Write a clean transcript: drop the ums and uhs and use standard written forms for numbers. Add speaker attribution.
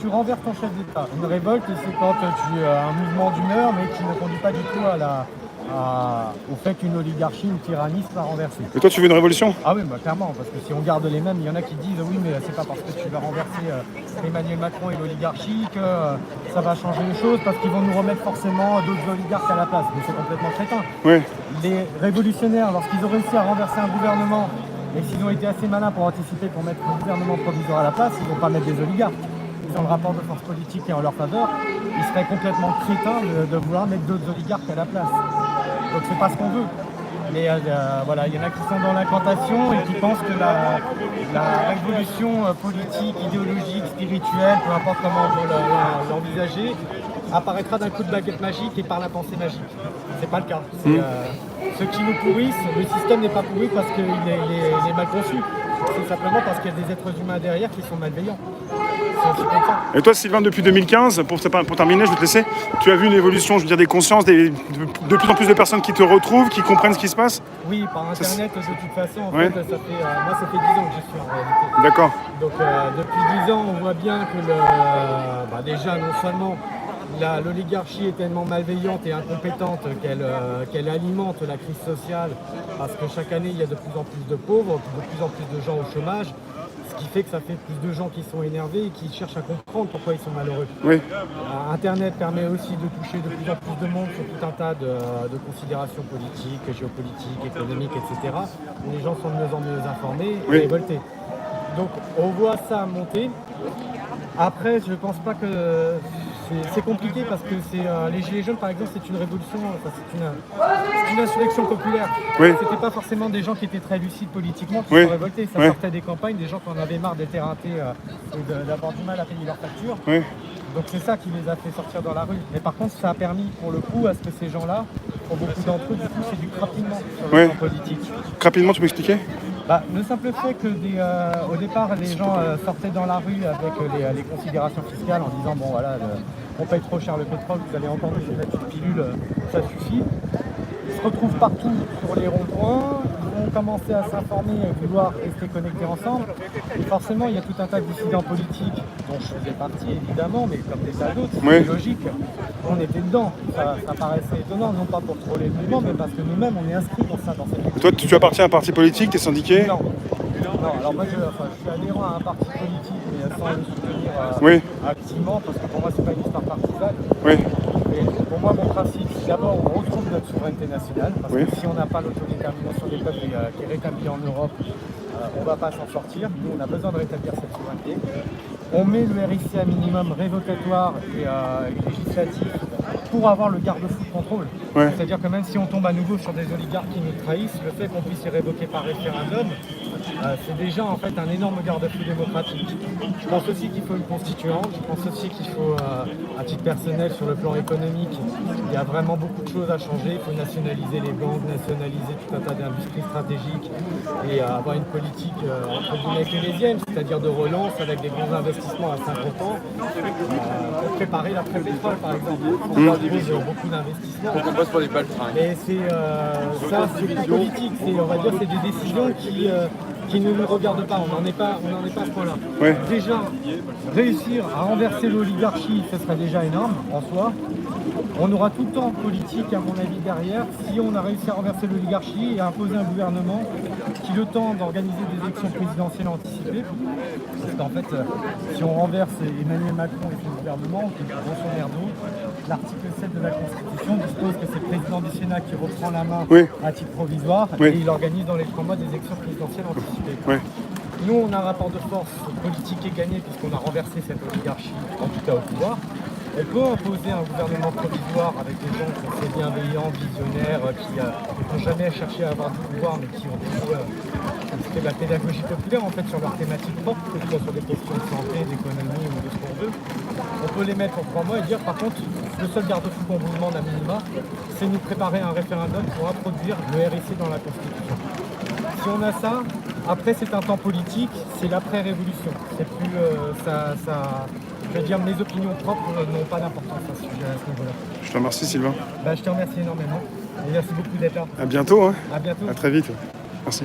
Speaker 1: Tu renverses ton chef d'État. Une révolte, c'est quand tu as un mouvement d'humeur, mais qui ne conduit pas du tout au fait qu'une oligarchie, une tyrannie soit renversée.
Speaker 2: Et toi, tu veux une révolution?
Speaker 1: Ah oui, bah, clairement, parce que si on garde les mêmes, il y en a qui disent oui, mais c'est pas parce que tu vas renverser Emmanuel Macron et l'oligarchie que ça va changer les choses, parce qu'ils vont nous remettre forcément d'autres oligarques à la place. Mais c'est complètement crétin.
Speaker 2: Oui.
Speaker 1: Les révolutionnaires, lorsqu'ils ont réussi à renverser un gouvernement, et s'ils ont été assez malins pour anticiper, pour mettre un gouvernement provisoire à la place, ils ne vont pas mettre des oligarques. Ils ont le rapport de force politique qui est en leur faveur. Ils seraient complètement crétins de vouloir mettre d'autres oligarques à la place. Donc c'est pas ce qu'on veut. Mais voilà, il y en a qui sont dans l'incantation et qui pensent que la révolution politique, idéologique, spirituelle, peu importe comment on veut l'envisager, apparaîtra d'un coup de baguette magique et par la pensée magique. C'est pas le cas. Ceux qui nous pourrissent, le système n'est pas pourri parce qu'il est mal conçu. C'est simplement parce qu'il y a des êtres humains derrière qui sont malveillants. C'est comme ça.
Speaker 2: Et toi, Sylvain, depuis 2015, pour terminer, je vais te laisser, tu as vu une évolution, je veux dire, des consciences, de plus en plus de personnes qui te retrouvent, qui comprennent ce qui se passe?
Speaker 1: Oui, par Internet, de toute façon, en fait, moi, ça fait 10 ans que j'y suis en réalité.
Speaker 2: D'accord.
Speaker 1: Donc, depuis 10 ans, on voit bien que déjà, non seulement l'oligarchie est tellement malveillante et incompétente qu'elle alimente la crise sociale, parce que chaque année, il y a de plus en plus de pauvres, de plus en plus de gens au chômage, ce qui fait que ça fait plus de gens qui sont énervés et qui cherchent à comprendre pourquoi ils sont malheureux.
Speaker 2: Oui.
Speaker 1: Internet permet aussi de toucher de plus en plus de monde sur tout un tas de considérations politiques, géopolitiques, économiques, etc. Les gens sont de mieux en mieux informés et révoltés. Donc on voit ça monter. Après, je ne pense pas que c'est compliqué parce que les Gilets jaunes, par exemple, c'est une révolution, c'est une insurrection populaire.
Speaker 2: Oui.
Speaker 1: C'était pas forcément des gens qui étaient très lucides politiquement qui sont révoltés. Ça sortait des campagnes, des gens qui en avaient marre d'être éreintés et d'avoir du mal à payer leurs factures.
Speaker 2: Oui.
Speaker 1: Donc c'est ça qui les a fait sortir dans la rue. Mais par contre, ça a permis pour le coup à ce que ces gens-là, pour beaucoup d'entre eux, du coup, c'est du crapinement sur le plan politique.
Speaker 2: Rapidement, tu peux expliquer?
Speaker 1: Le simple fait que au départ, les gens sortaient dans la rue avec les considérations fiscales en disant bon voilà, on paye trop cher le pétrole, vous allez encore nous mettre une pilule, ça suffit. Ils se retrouvent partout sur les ronds-points, ils vont commencer à s'informer et vouloir rester connectés ensemble. Et forcément, il y a tout un tas de dissidents politiques dont je faisais partie évidemment, mais comme des tas d'autres, c'est logique. On était dedans, ça paraissait étonnant, non pas pour troller le mouvement, mais parce que nous-mêmes on est inscrits dans cette.
Speaker 2: Toi, tu appartiens à un parti politique, t'es syndiqué?
Speaker 1: Non, alors moi je suis adhérent à un parti politique, mais sans le soutenir activement, parce que pour moi c'est pas une histoire partisane.
Speaker 2: Oui.
Speaker 1: Et pour moi mon principe, c'est d'abord on retrouve notre souveraineté nationale, parce que si on n'a pas l'autodétermination des peuples qui est rétablie en Europe, on ne va pas s'en sortir. Nous on a besoin de rétablir cette souveraineté. On met le RIC à minimum révocatoire et législatif pour avoir le garde-fou de contrôle. C'est-à-dire que même si on tombe à nouveau sur des oligarques qui nous trahissent, le fait qu'on puisse les révoquer par référendum, c'est déjà en fait un énorme garde-fou démocratique. Je pense aussi qu'il faut une constituante, je pense aussi qu'il faut, à titre personnel, sur le plan économique, il y a vraiment beaucoup de choses à changer. Il faut nationaliser les banques, nationaliser tout un tas d'industries stratégiques et avoir une politique entre guillemets keynésienne, c'est-à-dire de relance avec des grands investissements à 50 ans pour préparer l'après-pétrole par exemple. On va beaucoup d'investissements.
Speaker 3: On passe par les balles.
Speaker 1: Mais ça, c'est politique. On va dire c'est des décisions qui ne nous regardent pas. On n'en est pas à ce point-là. Déjà, réussir à renverser l'oligarchie, ce serait déjà énorme en soi. On aura tout le temps politique, à mon avis, derrière, si on a réussi à renverser l'oligarchie et à imposer un gouvernement qui, le temps d'organiser des élections présidentielles anticipées, parce qu'en fait, si on renverse Emmanuel Macron et son gouvernement, qui est grosso merdo, l'article 7 de la Constitution dispose que c'est le président du Sénat qui reprend la main à titre provisoire et il organise dans les 3 mois des élections présidentielles anticipées. Nous, on a un rapport de force politique et gagné puisqu'on a renversé cette oligarchie, en tout cas au pouvoir. On peut imposer un gouvernement provisoire avec des gens qui sont bienveillants, visionnaires, qui n'ont jamais cherché à avoir du pouvoir, mais qui ont des fait de la pédagogie populaire en fait sur leurs thématiques propres, que ce soit sur des questions de santé, d'économie ou de ce qu'on veut. On peut les mettre en 3 mois et dire par contre, le seul garde-fou qu'on vous demande à minima, c'est nous préparer un référendum pour introduire le RIC dans la Constitution. Si on a ça, après c'est un temps politique, c'est l'après-révolution. C'est plus je veux dire, mes opinions propres n'ont pas d'importance à ce niveau-là.
Speaker 2: Je te remercie, Sylvain.
Speaker 1: Je te remercie énormément. Et merci beaucoup d'être là.
Speaker 2: À bientôt.
Speaker 1: À bientôt.
Speaker 2: À très vite. Merci.